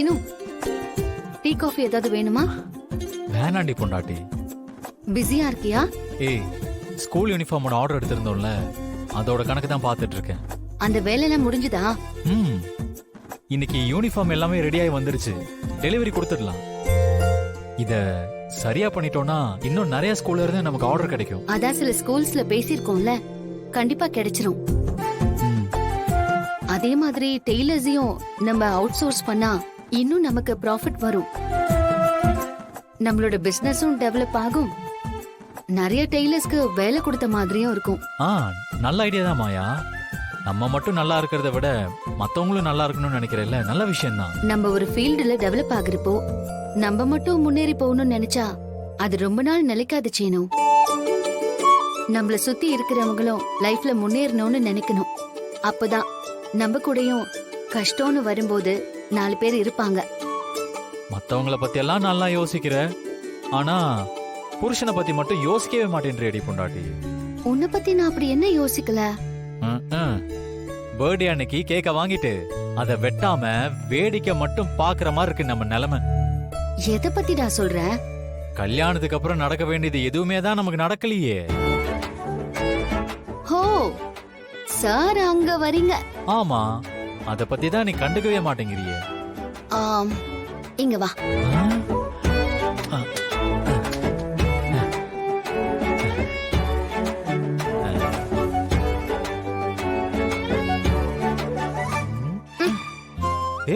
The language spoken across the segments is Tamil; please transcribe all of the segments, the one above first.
சீனு, டீ காஃபி ஏதாவது வேணுமா? வேணாண்டி பொண்டாட்டி. பிஸியா இருக்கியா? ஏய், ஸ்கூல் யூனிஃபார்மோட ஆர்டர் எடுத்திருந்தோம்ல, அதோட கணக்கு தான் பார்த்துட்டு இருக்கேன். அந்த வேலையெல்லாம் முடிஞ்சுதா? இன்னைக்கு யூனிஃபார்ம் எல்லாமே ரெடியாகி வந்துருச்சு. டெலிவரி கொடுத்துடலாம். இத சரியா பண்ணிட்டோம்னா இன்னும் நிறைய ஸ்கூல்ல இருந்து நமக்கு ஆர்டர் கிடைக்கும். அதான் சில ஸ்கூல்ஸ்ல பேசியிருக்கோம்ல, கண்டிப்பா கிடைச்சிரும். அதே மாதிரி டெய்லர்ஸையும் நம்ம அவுட் சோர்ஸ் பண்ணா இன்னும் நமக்கு ப்ராஃபிட் வரும். நம்மளோட பிசினஸும் டெவலப் ஆகும். நிறைய டெய்லர்ஸ்க்கு வேலை கொடுத்த மாதிரியும் இருக்கும். நல்ல ஐடியா தான் மாயா. நம்ம மட்டும் நல்லா இருக்கிறத விட மத்தவங்களும் நல்லா இருக்கணும்னு நினைக்கிறேன்ல, நல்ல விஷயம் தான். நம்ம ஒரு ஃபீல்டுல டெவலப் ஆகுறப்போ நம்ம மட்டும் முன்னேறி போகணும்னு நினைச்சா அது ரொம்ப நாள் நிலைக்காது சீனு. நம்மள சுத்தி இருக்கிறவங்களும் லைஃப்ல முன்னேறணும்னு நினைக்கணும். அப்பதான் நம்ம கூடயும் கஷ்டம்னு வரும்போது 4 பேர் இருப்பாங்க. மத்தவங்கள பத்தி எல்லாம் நல்லா யோசிக்கிற, ஆனா புருஷனை பத்தி மட்டும் யோசிக்கவே மாட்டேன்றேடி பொண்டாட்டி. உன்னை பத்தி நான் அப்படி என்ன யோசிக்கல. பர்த்டே அன்னைக்கு கேக்க வாங்கிட்டு அத வெட்டாம வேடிக்கை மட்டும் பாக்குற மாதிரி இருக்கு நம்ம நிலைமை. எதை பத்தி நான் சொல்றேன்? கல்யாணத்துக்கு அப்புறம் நடக்க வேண்டியது எதுவுமே தான் நமக்கு நடக்கலையே. ஹோ சார், அங்க வரீங்க. ஆமா, அத பத்தி தான் நீ கண்டுக்கவே மாட்டேங்கிறியே. இங்க வா.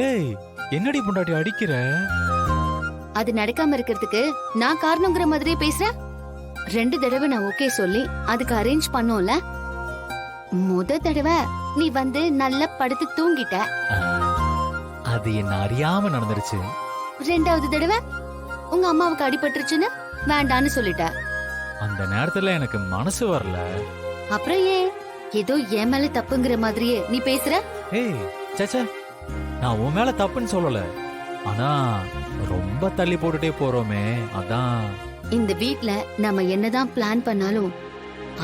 ஏய், என்னடி பொண்டாட்டி அடிக்கிற? அது நடக்காம இருக்கிறதுக்கு நான் காரணங்கிற மாதிரியே பேசுறேன். 2 தடவை நான் ஓகே சொல்லி அதுக்கு அரேஞ்ச் பண்ணோம்ல. முத தடவை நீ வந்து நல்லா படுத்து தூங்கிட்ட. அது என்ன அறியாம நடந்துருச்சு. 2வது தடவை உங்க அம்மாவுக்கு அடிபட்டுருச்சுன்னு வேண்டான்னு சொல்லிட்ட. அந்த நேரத்துல எனக்கு மனசு வரல. அப்புறம் ஏன் ஏதோ என் மேல தப்புங்கிற மாதிரியே நீ பேசுற? ஏய் சச்சா, நான் உன் மேல தப்புன்னு சொல்லல. ஆனா ரொம்ப தள்ளி போட்டுட்டே போறோமே, அதான். இந்த வீட்ல நம்ம என்னதான் பிளான் பண்ணாலும்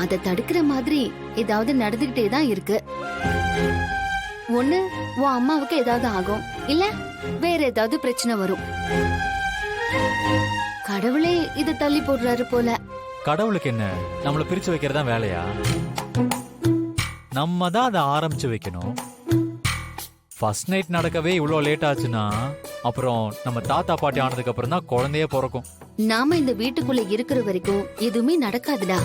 அத தடுக்கிற மாதிரி ஏதாவது நடந்துகிட்டே தான் இருக்கு. ஒண்ணு உன் அம்மாவுக்கு ஏதாவது ஆகும், இல்ல வேற ஏதாவது பிரச்சனை வரும். கடவுளே இத தள்ளி போடுறாரு போல. கடவுளுக்கு என்ன, நம்மள பிரிச்சு வைக்கிறதா வேலையா? நம்ம தான் அதை ஆரம்பிச்சு வைக்கணும். ஃபர்ஸ்ட் நைட் நடக்கவே இவ்வளவு லேட் ஆச்சுன்னா அப்புறம் நம்ம தாத்தா பாட்டி ஆனதுக்கு அப்புறம் தான் குழந்தையே பிறக்கும். நாம இந்த வீட்டுக்குள்ள இருக்கிற வரைக்கும் எதுவுமே நடக்காதுடா.